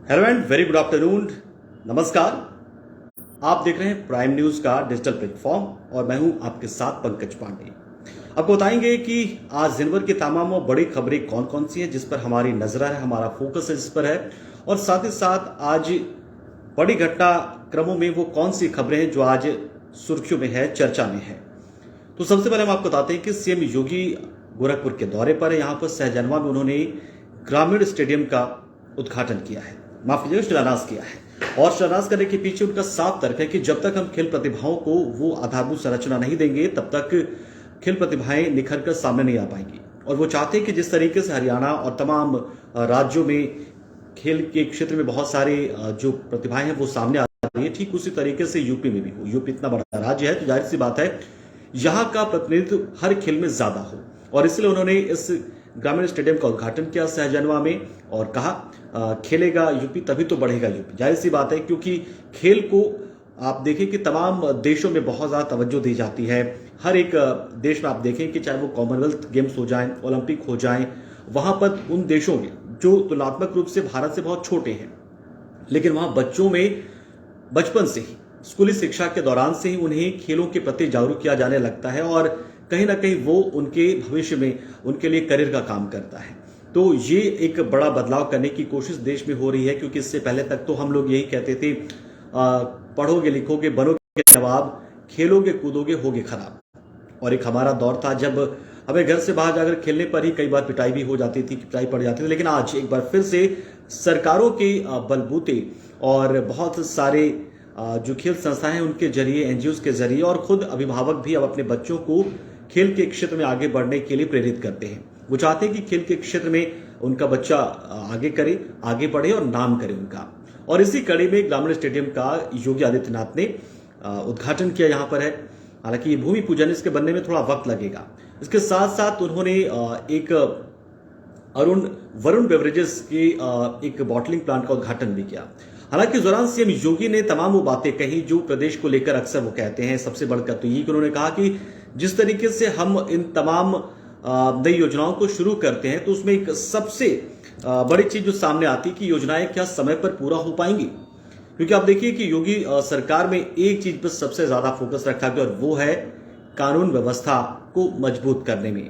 Hello and very good afternoon. नमस्कार। आप देख रहे हैं प्राइम न्यूज का डिजिटल प्लेटफॉर्म और मैं हूं आपके साथ पंकज पांडे। आपको बताएंगे कि आज दिन भर की तमाम बड़ी खबरें कौन कौन सी हैं जिस पर हमारी नजर है, हमारा फोकस है जिस पर है, और साथ ही साथ आज बड़ी घटना क्रमों में वो कौन सी खबरें हैं जो आज सुर्खियों में है, चर्चा में है। तो सबसे पहले हम आपको बताते हैं कि सीएम योगी गोरखपुर के दौरे पर है। यहाँ पर सहजनवा में उन्होंने ग्रामीण स्टेडियम का उद्घाटन किया है, माफ कीजिएगा शिलान्यास किया है। और शिलान्यास करने के पीछे उनका साफ तर्क है कि जब तक हम खेल प्रतिभाओं को वो आधारभूत संरचना नहीं देंगे तब तक खेल प्रतिभाएं निखर कर सामने नहीं आ पाएंगी। और वो चाहते हैं कि जिस तरीके से हरियाणा और तमाम राज्यों में खेल के क्षेत्र में बहुत सारे जो प्रतिभाएं हैं वो सामने आ रही है, ठीक उसी तरीके से यूपी में भी हो। यूपी इतना बड़ा राज्य है तो जाहिर सी बात है यहाँ का प्रतिनिधित्व हर खेल में ज्यादा हो, और इसलिए उन्होंने इस ग्रामीण स्टेडियम का उद्घाटन किया सहजनवा में और कहा खेलेगा यूपी तभी तो बढ़ेगा यूपी। जाहिर सी बात है क्योंकि खेल को आप देखें कि तमाम देशों में बहुत ज्यादा तवज्जो दी जाती है। हर एक देश में आप देखें कि चाहे वो कॉमनवेल्थ गेम्स हो जाएं, ओलंपिक हो जाएं, वहां पर उन देशों में जो तुलनात्मक रूप से भारत से बहुत छोटे हैं, लेकिन वहां बच्चों में बचपन से ही स्कूली शिक्षा के दौरान से ही उन्हें खेलों के प्रति जागरूक किया जाने लगता है और कहीं ना कहीं वो उनके भविष्य में उनके लिए करियर का काम करता है। तो ये एक बड़ा बदलाव करने की कोशिश देश में हो रही है, क्योंकि इससे पहले तक तो हम लोग यही कहते थे पढ़ोगे लिखोगे बनोगे नवाब, खेलोगे कूदोगे होगे खराब। और एक हमारा दौर था जब हमें घर से बाहर जाकर खेलने पर ही कई बार पिटाई भी हो जाती थी, पिटाई पड़ जाती थी। लेकिन आज एक बार फिर से सरकारों के बलबूते और बहुत सारे जो खेल संस्थाएं हैं उनके जरिए, एनजीओ के जरिए, और खुद अभिभावक भी अब अपने बच्चों को खेल के क्षेत्र में आगे बढ़ने के लिए प्रेरित करते हैं। वो चाहते हैं कि खेल के क्षेत्र में उनका बच्चा आगे करे, आगे बढ़े और नाम करे उनका। और इसी कड़ी में ग्रामीण स्टेडियम का योगी आदित्यनाथ ने उद्घाटन किया यहाँ पर है। हालांकि ये भूमि पूजन, इसके बनने में थोड़ा वक्त लगेगा। इसके साथ साथ उन्होंने एक वरुण बेवरेजेस के एक बॉटलिंग प्लांट का उद्घाटन भी किया। हालांकि इस दौरान सीएम योगी ने तमाम वो बातें कही जो प्रदेश को लेकर अक्सर वो कहते हैं। सबसे बढ़कर तो ये कि उन्होंने कहा कि जिस तरीके से हम इन तमाम नई योजनाओं को शुरू करते हैं तो उसमें एक सबसे बड़ी चीज जो सामने आती है कि योजनाएं क्या समय पर पूरा हो पाएंगी। क्योंकि आप देखिए कि योगी सरकार में एक चीज पर सबसे ज्यादा फोकस रखा गया और वो है कानून व्यवस्था को मजबूत करने में।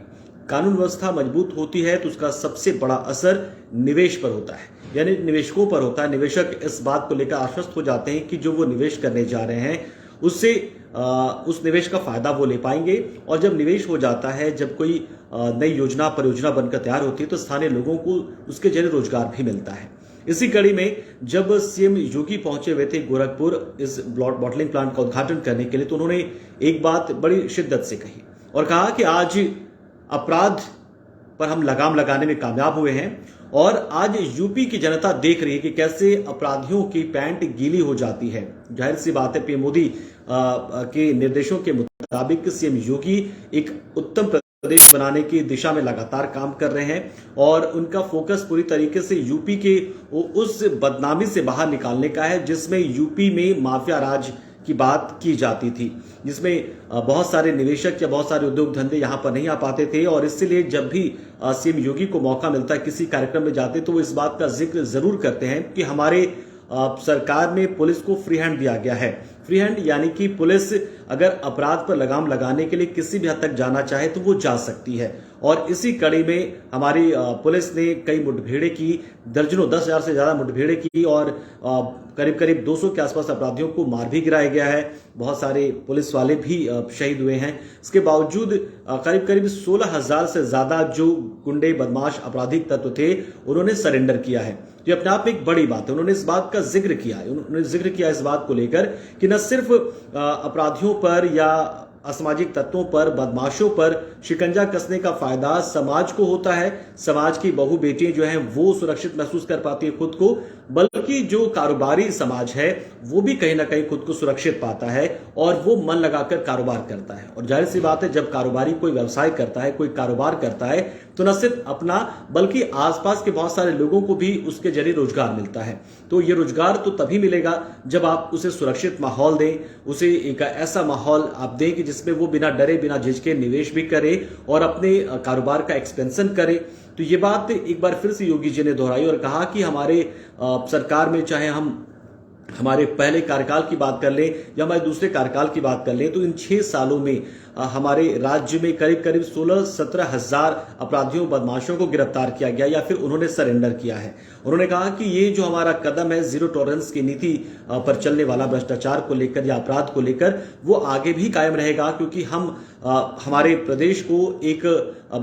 कानून व्यवस्था मजबूत होती है तो उसका सबसे बड़ा असर निवेश पर होता है, यानी निवेशकों पर होता है। निवेशक इस बात को लेकर आश्वस्त हो जाते हैं कि जो वो निवेश करने जा रहे हैं उससे उस निवेश का फायदा वो ले पाएंगे। और जब निवेश हो जाता है, जब कोई नई योजना परियोजना बनकर तैयार होती है तो स्थानीय लोगों को उसके जरिए रोजगार भी मिलता है। इसी कड़ी में जब सीएम योगी पहुंचे हुए थे गोरखपुर इस बॉटलिंग प्लांट का उद्घाटन करने के लिए, तो उन्होंने एक बात बड़ी शिद्दत से कही और कहा कि आज अपराध पर हम लगाम लगाने में कामयाब हुए हैं और आज यूपी की जनता देख रही है कि कैसे अपराधियों की पैंट गीली हो जाती है। जाहिर सी बात है पीएम मोदी के निर्देशों के मुताबिक सीएम योगी एक उत्तम प्रदेश बनाने की दिशा में लगातार काम कर रहे हैं और उनका फोकस पूरी तरीके से यूपी के उस बदनामी से बाहर निकालने का है जिसमें यूपी में माफिया राज की बात की जाती थी, जिसमें बहुत सारे निवेशक या बहुत सारे उद्योग धंधे यहाँ पर नहीं आ पाते थे। और इसलिए जब भी सीएम योगी को मौका मिलता है किसी कार्यक्रम में जाते तो वो इस बात का जिक्र जरूर करते हैं कि हमारे सरकार में पुलिस को फ्री हैंड दिया गया है। फ्री हैंड यानी कि पुलिस अगर अपराध पर लगाम लगाने के लिए किसी भी हद तक जाना चाहे तो वो जा सकती है। और इसी कड़ी में हमारी पुलिस ने कई मुठभेड़ें की, दर्जनों 10,000 से ज्यादा मुठभेड़ें की और करीब करीब 200 के आसपास अपराधियों को मार भी गिराया गया है। बहुत सारे पुलिस वाले भी शहीद हुए हैं। इसके बावजूद करीब करीब 16,000 से ज्यादा जो गुंडे बदमाश आपराधिक तत्व थे उन्होंने सरेंडर किया है। ये अपने आप में एक बड़ी बात है। उन्होंने इस बात का जिक्र किया इस बात को लेकर कि न सिर्फ अपराधियों पर या असामाजिक तत्वों पर, बदमाशों पर शिकंजा कसने का फायदा समाज को होता है, समाज की बहू बेटियां जो हैं वो सुरक्षित महसूस कर पाती है खुद को, बल्कि जो कारोबारी समाज है वो भी कहीं ना कहीं खुद को सुरक्षित पाता है और वो मन लगाकर कारोबार करता है। और जाहिर सी बात है जब कारोबारी कोई व्यवसाय करता है, कोई कारोबार करता है तो न सिर्फ अपना बल्कि आसपास के बहुत सारे लोगों को भी उसके जरिए रोजगार मिलता है। तो ये रोजगार तो तभी मिलेगा जब आप उसे सुरक्षित माहौल दें, उसे एक ऐसा माहौल आप दें कि जिसमें वो बिना डरे बिना झिझके निवेश भी करे और अपने कारोबार का एक्सपेंशन करे। तो ये बात एक बार फिर से योगी जी ने दोहराई और कहा कि हमारे सरकार में चाहे हम हमारे पहले कार्यकाल की बात कर लें या हमारे दूसरे कार्यकाल की बात कर लें, तो इन 6 सालों में हमारे राज्य में करीब करीब 16-17 हजार अपराधियों बदमाशों को गिरफ्तार किया गया या फिर उन्होंने सरेंडर किया है। उन्होंने कहा कि ये जो हमारा कदम है जीरो टॉलरेंस की नीति पर चलने वाला भ्रष्टाचार को लेकर या अपराध को लेकर, वो आगे भी कायम रहेगा, क्योंकि हम हमारे प्रदेश को एक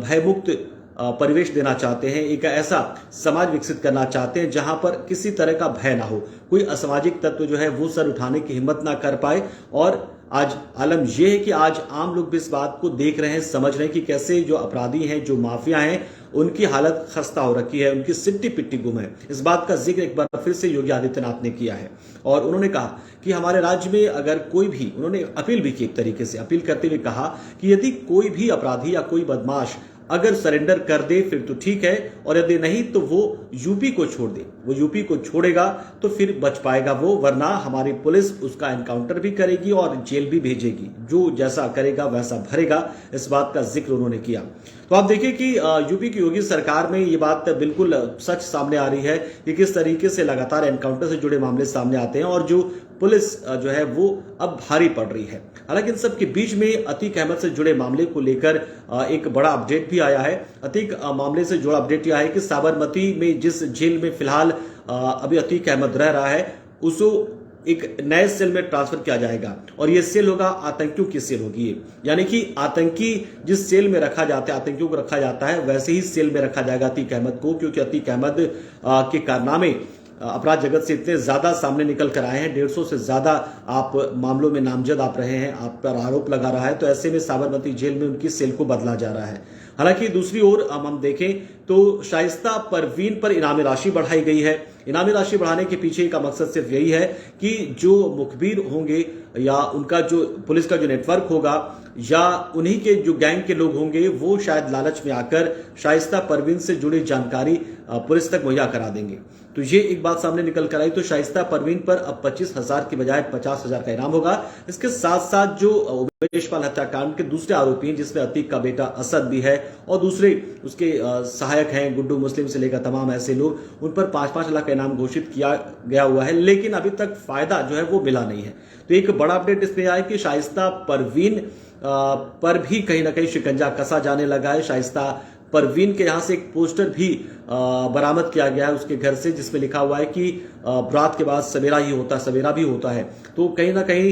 भयमुक्त परिवेश देना चाहते हैं, एक ऐसा समाज विकसित करना चाहते हैं जहां पर किसी तरह का भय ना हो, कोई असामाजिक तत्व जो है वो सर उठाने की हिम्मत ना कर पाए। और आज आलम यह है कि आज आम लोग भी इस बात को देख रहे हैं, समझ रहे हैं कि कैसे जो अपराधी हैं, जो माफिया हैं, उनकी हालत खस्ता हो रखी है, उनकी सिट्टी पिट्टी गुम है। इस बात का जिक्र एक बार फिर से योगी आदित्यनाथ ने किया है और उन्होंने कहा कि हमारे राज्य में अगर कोई भी, उन्होंने अपील भी की, एक तरीके से अपील करते हुए कहा कि यदि कोई भी अपराधी या कोई बदमाश अगर सरेंडर कर दे फिर तो ठीक है, और यदि नहीं तो वो यूपी को छोड़ दे, वो यूपी को छोड़ेगा तो फिर बच पाएगा वो, वरना हमारी पुलिस उसका एनकाउंटर भी करेगी और जेल भी भेजेगी, जो जैसा करेगा वैसा भरेगा। इस बात का जिक्र उन्होंने किया। तो आप देखिए कि यूपी की योगी सरकार में ये बात बिल्कुल सच सामने आ रही है कि किस तरीके से लगातार एनकाउंटर से जुड़े मामले सामने आते हैं और जो पुलिस जो है वो अब भारी पड़ रही है। हालांकि इन सब के बीच में अतीक अहमद से जुड़े मामले को लेकर एक बड़ा अपडेट भी आया है। अतीक मामले से जुड़ा अपडेट यह है कि साबरमती में जिस जेल में फिलहाल अभी अतीक अहमद रह रहा है, उसको एक नए सेल में ट्रांसफर किया जाएगा और ये सेल होगा आतंकियों की सेल होगी ये, यानी कि आतंकी जिस सेल में रखा जाता है, आतंकियों को रखा जाता है, वैसे ही सेल में रखा जाएगा अतीक अहमद को, क्योंकि अतीक अहमद के कारनामे अपराध जगत से इतने ज्यादा सामने निकल कर आए हैं, 150 से ज्यादा आप मामलों में नामजद आप रहे हैं, आप पर आरोप लगा रहा है, तो ऐसे में साबरमती जेल में उनकी सेल को बदला जा रहा है। हालांकि दूसरी ओर हम देखें तो शाइस्ता परवीन पर इनामी राशि बढ़ाई गई है। इनामी राशि बढ़ाने के पीछे का मकसद सिर्फ यही है कि जो मुखबिर होंगे या उनका जो पुलिस का जो नेटवर्क होगा या उन्हीं के जो गैंग के लोग होंगे, वो शायद लालच में आकर शाइस्ता परवीन से जुड़ी जानकारी पुलिस तक मुहैया करा देंगे। तो ये एक बात सामने निकल कर आई। तो शाइस्ता परवीन पर अब 25,000 की बजाय 50,000 का इनाम होगा। इसके साथ साथ जो उमेशपाल हत्याकांड के दूसरे आरोपी हैं, जिसमें अतीक का बेटा असद भी है और दूसरे उसके सहायक हैं गुड्डू मुस्लिम से लेकर तमाम ऐसे लोग, उन पर 5-5 लाख का इनाम घोषित किया गया हुआ है, लेकिन अभी तक फायदा जो है वो मिला नहीं है। तो एक बड़ा अपडेट इसमें आया कि शाइस्ता परवीन पर भी कहीं ना कहीं शिकंजा कसा जाने लगा है। शाइस्ता परवीन के यहां से एक पोस्टर भी बरामद किया गया है उसके घर से, जिसमें लिखा हुआ है कि रात के बाद सवेरा ही होता, सवेरा भी होता है। तो कहीं ना कहीं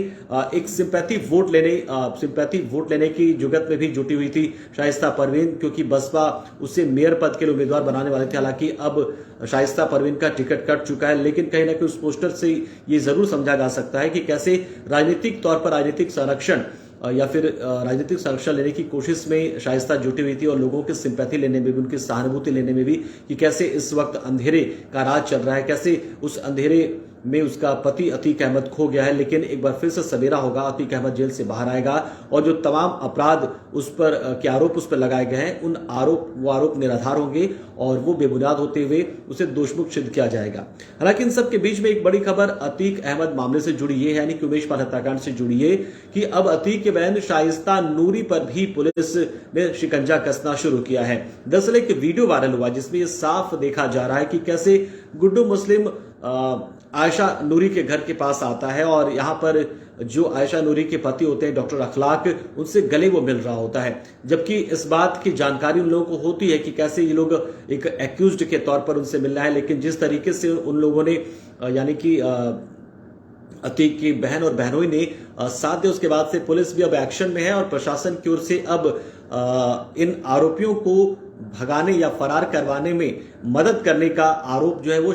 एक सिंपैथी वोट लेने की जुगत में भी जुटी हुई थी शाइस्ता परवीन, क्योंकि बसपा उससे मेयर पद के लिए उम्मीदवार बनाने वाले थे। हालांकि अब शाइस्ता परवीन का टिकट कट चुका है, लेकिन कहीं ना कहीं उस पोस्टर से ये जरूर समझा जा सकता है कि कैसे राजनीतिक तौर पर राजनीतिक संरक्षण या फिर राजनीतिक संरक्षण लेने की कोशिश में शाइस्ता जुटी हुई थी और लोगों की सिंपैथी लेने में भी, उनकी सहानुभूति लेने में भी, कि कैसे इस वक्त अंधेरे का राज चल रहा है, कैसे उस अंधेरे में उसका पति अतीक अहमद खो गया है। लेकिन एक बार फिर से सवेरा होगा, अतीक अहमद जेल से बाहर आएगा और जो तमाम अपराध उस पर के आरोप उस पर लगाए गए हैं, उन आरोप निराधार होंगे और वो बेबुनियाद होते हुए उसे दोषमुक्त सिद्ध किया जाएगा। हालांकि इन सब के बीच में एक बड़ी खबर अतीक अहमद मामले से जुड़ी है, यानी कि उमेशपाल हत्याकांड से जुड़ी है कि अब अतीक के बहन शाइस्ता नूरी पर भी पुलिस ने शिकंजा कसना शुरू किया है। दरअसल एक वीडियो वायरल हुआ जिसमें यह साफ देखा जा रहा है कि कैसे गुड्डू मुस्लिम आयशा नूरी के घर के पास आता है और यहां पर जो आयशा नूरी के पति होते हैं डॉक्टर अखलाक, उनसे गले वो मिल रहा होता है, जबकि इस बात की जानकारी उन लोगों को होती है कि कैसे ये लोग एक एक्यूज्ड के तौर पर उनसे मिलना है। लेकिन जिस तरीके से उन लोगों ने यानी कि अतीक की बहन और बहनोई ने साथ दिया, उसके बाद से पुलिस भी अब एक्शन में है और प्रशासन की ओर से अब इन आरोपियों को भगाने या फरार करवाने में मदद करने का आरोप जो है वो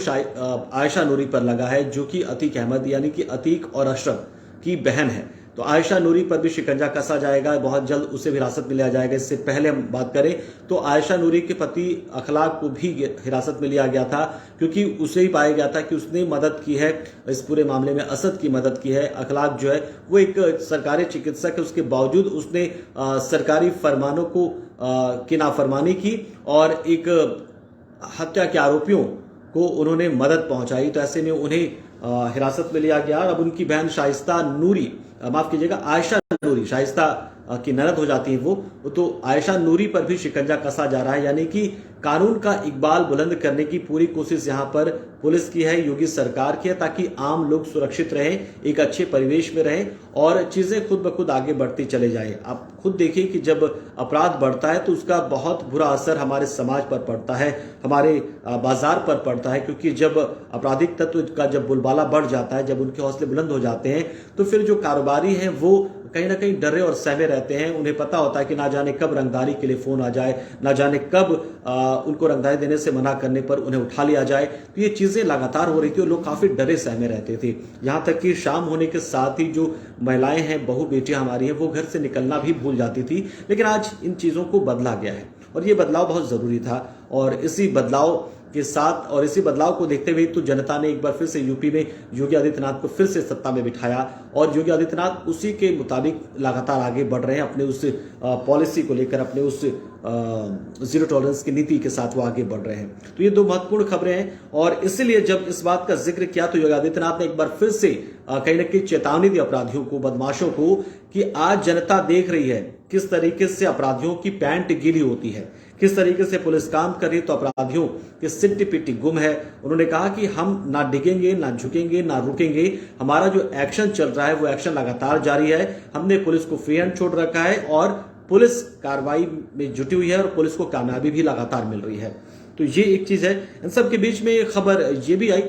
आयशा नूरी पर लगा है, जो कि अतीक अहमद यानी कि अतीक और अशरफ की बहन है। तो आयशा नूरी पर भी शिकंजा कसा जाएगा, बहुत जल्द उसे भी हिरासत में लिया जाएगा। इससे पहले हम बात करें तो आयशा नूरी के पति अखलाक को भी हिरासत में लिया गया था, क्योंकि उसे ही पाया गया था कि उसने मदद की है इस पूरे मामले में, असद की मदद की है। अखलाक जो है वो एक सरकारी चिकित्सक है, उसके बावजूद उसने सरकारी फरमानों को की नाफरमानी की और एक हत्या के आरोपियों को उन्होंने मदद पहुंचाई। तो ऐसे में उन्हें हिरासत में लिया गया और अब उनकी बहन शाइस्ता नूरी, माफ कीजिएगा आयशा नूरी, शाइस्ता की ननद हो जाती है वो, तो आयशा नूरी पर भी शिकंजा कसा जा रहा है। यानी कि कानून का इकबाल बुलंद करने की पूरी कोशिश यहां पर पुलिस की है, योगी सरकार की है, ताकि आम लोग सुरक्षित रहें, एक अच्छे परिवेश में रहें और चीजें खुद ब खुद आगे बढ़ती चले जाए। आप खुद देखिए कि जब अपराध बढ़ता है तो उसका बहुत बुरा असर हमारे समाज पर पड़ता है, हमारे बाजार पर पड़ता है, क्योंकि जब आपराधिक तत्व का जब बुलबाला बढ़ जाता है, जब उनके हौसले बुलंद हो जाते हैं, तो फिर जो कारोबारी हैं वो कहीं ना कहीं डरे और सहमे रहते हैं। उन्हें पता होता है कि ना जाने कब रंगदारी के लिए फोन आ जाए, ना जाने कब उनको रंगदारी देने से मना करने पर उन्हें उठा लिया जाए। तो ये चीजें लगातार हो रही थी और लोग काफी डरे सहमे रहते थे। यहां तक कि शाम होने के साथ ही जो महिलाएं हैं, बहू बेटियां हमारी हैं, वो घर से निकलना भी भूल जाती थी। लेकिन आज इन चीजों को बदला गया है और ये बदलाव बहुत जरूरी था। और इसी बदलाव के साथ और इसी बदलाव को देखते हुए तो जनता ने एक बार फिर से यूपी में योगी आदित्यनाथ को फिर से सत्ता में बिठाया और योगी आदित्यनाथ उसी के मुताबिक लगातार आगे बढ़ रहे हैं। अपने उस पॉलिसी को लेकर, अपने उस जीरो टॉलरेंस की नीति के साथ वो आगे बढ़ रहे हैं। तो ये दो महत्वपूर्ण खबरें हैं और इसीलिए जब इस बात का जिक्र किया तो योगी आदित्यनाथ ने एक बार फिर से कहीं ना कहीं चेतावनी दी अपराधियों को, बदमाशों को, कि आज जनता देख रही है किस तरीके से अपराधियों की पैंट गीली होती है, किस तरीके से पुलिस काम कर रही है, तो अपराधियों की सिट्टी पिट्टी गुम है। उन्होंने कहा कि हम ना डिगेंगे, ना झुकेंगे, ना रुकेंगे। हमारा जो एक्शन चल रहा है वो एक्शन लगातार जारी है। हमने पुलिस को फ्री हैंड छोड़ रखा है और पुलिस कार्रवाई में जुटी हुई है और पुलिस को कामयाबी भी लगातार मिल रही है। तो ये एक चीज है। इन सब के बीच में खबर ये भी आई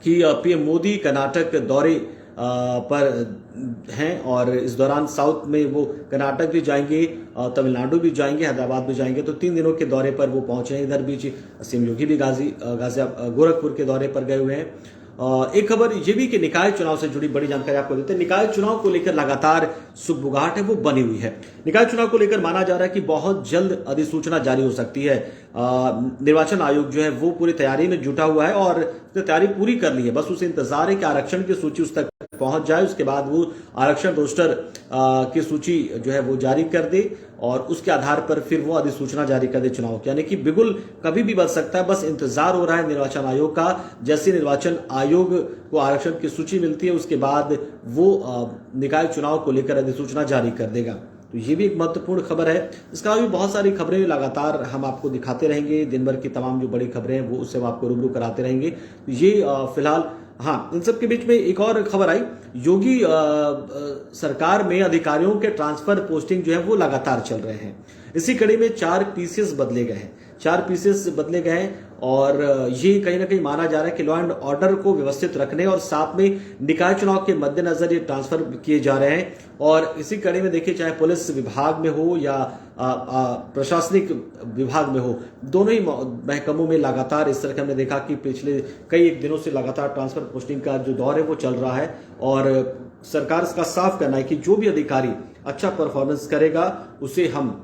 कि पीएम मोदी कर्नाटक दौरे पर हैं और इस दौरान साउथ में वो कर्नाटक भी जाएंगे, तमिलनाडु भी जाएंगे, हैदराबाद भी जाएंगे। तो 3 दिनों के दौरे पर वो पहुंचे हैं। इधर बीच सीएम योगी भी गोरखपुर के दौरे पर गए हुए हैं। एक खबर ये भी कि निकाय चुनाव से जुड़ी बड़ी जानकारी आपको देते हैं। निकाय चुनाव को लेकर लगातार सुगबुगाहट है वो बनी हुई है। निकाय चुनाव को लेकर माना जा रहा है कि बहुत जल्द अधिसूचना जारी हो सकती है। निर्वाचन आयोग जो है वो पूरी तैयारी में जुटा हुआ है और तैयारी पूरी कर ली है। बस उसे इंतजार है कि आरक्षण की सूची उस तक पहुंच जाए, उसके बाद वो आरक्षण रोस्टर की सूची जो है वो जारी कर दे और उसके आधार पर फिर वो अधिसूचना जारी कर दे चुनाव की। यानी कि बिगुल कभी भी बच सकता है, बस इंतजार हो रहा है निर्वाचन आयोग का। जैसे निर्वाचन आयोग को आरक्षण की सूची मिलती है उसके बाद वो निकाय चुनाव को लेकर अधिसूचना जारी कर देगा। तो ये भी एक महत्वपूर्ण खबर है। इसके अलावा भी बहुत सारी खबरें लगातार हम आपको दिखाते रहेंगे। दिन भर की तमाम जो बड़ी खबरें हैं वो उससे हम आपको रूबरू कराते रहेंगे। तो ये फिलहाल हाँ, इन सब के बीच में एक और खबर आई। योगी सरकार में अधिकारियों के ट्रांसफर पोस्टिंग जो है वो लगातार चल रहे हैं। इसी कड़ी में 4 पीसीएस बदले गए हैं। 4 पीसीएस बदले गए हैं और ये कहीं ना कहीं माना जा रहा है कि लॉ एंड ऑर्डर को व्यवस्थित रखने और साथ में निकाय चुनाव के मद्देनजर ये ट्रांसफर किए जा रहे हैं। और इसी कड़ी में देखिए, चाहे पुलिस विभाग में हो या प्रशासनिक विभाग में हो, दोनों ही महकमों में लगातार इस तरह के हमने देखा कि पिछले कई एक दिनों से लगातार ट्रांसफर पोस्टिंग का जो दौर है वो चल रहा है। और सरकार इसका साफ करना है कि जो भी अधिकारी अच्छा परफॉर्मेंस करेगा उसे हम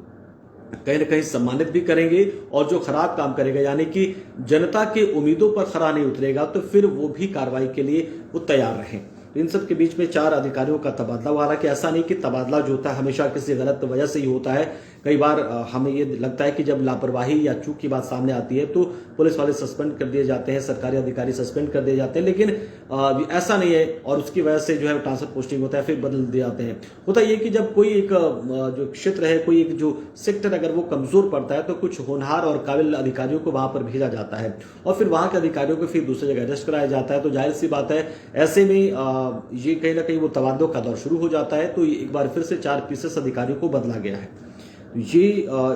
कहीं ना कहीं सम्मानित भी करेंगे और जो खराब काम करेगा यानी कि जनता के उम्मीदों पर खरा नहीं उतरेगा तो फिर वो भी कार्रवाई के लिए वो तैयार रहें। इन सब के बीच में 4 अधिकारियों का तबादला हुआ। हालांकि ऐसा नहीं कि तबादला जो होता है हमेशा किसी गलत वजह से ही होता है। कई बार हमें ये लगता है कि जब लापरवाही या चूक की बात सामने आती है तो पुलिस वाले सस्पेंड कर दिए जाते हैं, सरकारी अधिकारी सस्पेंड कर दिए जाते हैं, लेकिन ऐसा नहीं है और उसकी वजह से जो है ट्रांसफर पोस्टिंग होता है फिर बदल दिए जाते हैं। होता ये कि जब कोई एक जो क्षेत्र है, कोई एक जो सेक्टर अगर वो कमजोर पड़ता है तो कुछ होनहार और काबिल अधिकारियों को वहां पर भेजा जाता है और फिर वहां के अधिकारियों को फिर दूसरी जगह एडजस्ट कराया जाता है। तो जाहिर सी बात है ऐसे में ये कहीं ना कहीं वो तबादलों का दौर शुरू हो जाता है। तो एक बार फिर से 4 पीसीएस अधिकारियों को बदला गया है। ये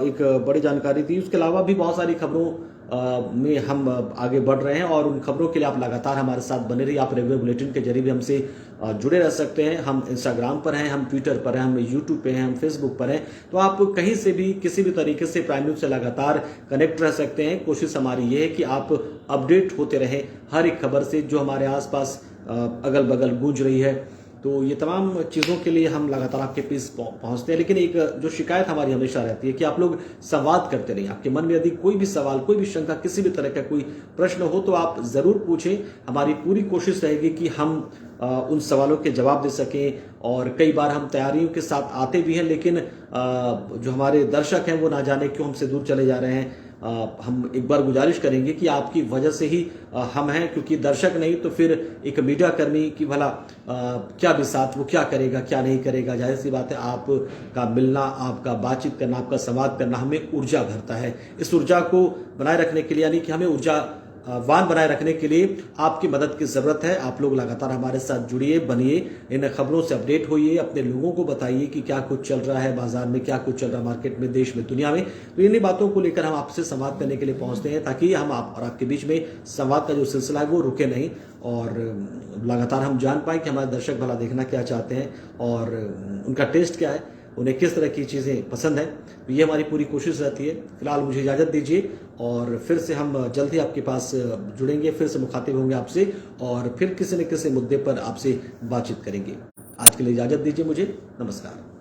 एक बड़ी जानकारी थी। उसके अलावा भी बहुत सारी खबरों में हम आगे बढ़ रहे हैं और उन खबरों के लिए आप लगातार हमारे साथ बने रहिए। आप रेगुलर बुलेटिन के जरिए भी हमसे जुड़े रह सकते हैं। हम इंस्टाग्राम पर हैं, हम ट्विटर पर हैं, हम यूट्यूब पे हैं, हम फेसबुक पर हैं। तो आप कहीं से भी किसी भी तरीके से प्राइम न्यूज से लगातार कनेक्ट रह सकते हैं। कोशिश हमारी ये है कि आप अपडेट होते रहें हर एक खबर से जो हमारे आसपास अगल बगल गूंज रही है। तो ये तमाम चीज़ों के लिए हम लगातार आपके बीच पहुंचते हैं। लेकिन एक जो शिकायत हमारी हमेशा रहती है कि आप लोग संवाद करते नहीं। आपके मन में यदि कोई भी सवाल, कोई भी शंका, किसी भी तरह का कोई प्रश्न हो तो आप ज़रूर पूछें। हमारी पूरी कोशिश रहेगी कि हम उन सवालों के जवाब दे सकें। और कई बार हम तैयारियों के साथ आते भी हैं, लेकिन जो हमारे दर्शक हैं वो ना जाने क्यों हमसे दूर चले जा रहे हैं। हम एक बार गुजारिश करेंगे कि आपकी वजह से ही हम हैं, क्योंकि दर्शक नहीं तो फिर एक मीडिया कर्मी की भला क्या बिसात, वो क्या करेगा क्या नहीं करेगा। जाहिर सी बात है, आपका मिलना, आपका बातचीत करना, आपका संवाद करना हमें ऊर्जा भरता है। इस ऊर्जा को बनाए रखने के लिए, यानी कि हमें ऊर्जा वान बनाए रखने के लिए आपकी मदद की जरूरत है। आप लोग लगातार हमारे साथ जुड़िए, बनिए, इन खबरों से अपडेट होइए, अपने लोगों को बताइए कि क्या कुछ चल रहा है बाजार में, क्या कुछ चल रहा है मार्केट में, देश में, दुनिया में। तो इन्हीं बातों को लेकर हम आपसे संवाद करने के लिए पहुंचते हैं, ताकि हम आप और आपके बीच में संवाद का जो सिलसिला है वो रुके नहीं और लगातार हम जान पाए कि हमारे दर्शक भला देखना क्या चाहते हैं और उनका टेस्ट क्या है, उन्हें किस तरह की चीज़ें पसंद है। तो ये हमारी पूरी कोशिश रहती है। फिलहाल मुझे इजाज़त दीजिए और फिर से हम जल्द ही आपके पास जुड़ेंगे, फिर से मुखातिब होंगे आपसे और फिर किसी न किसी मुद्दे पर आपसे बातचीत करेंगे। आज के लिए इजाज़त दीजिए मुझे। नमस्कार।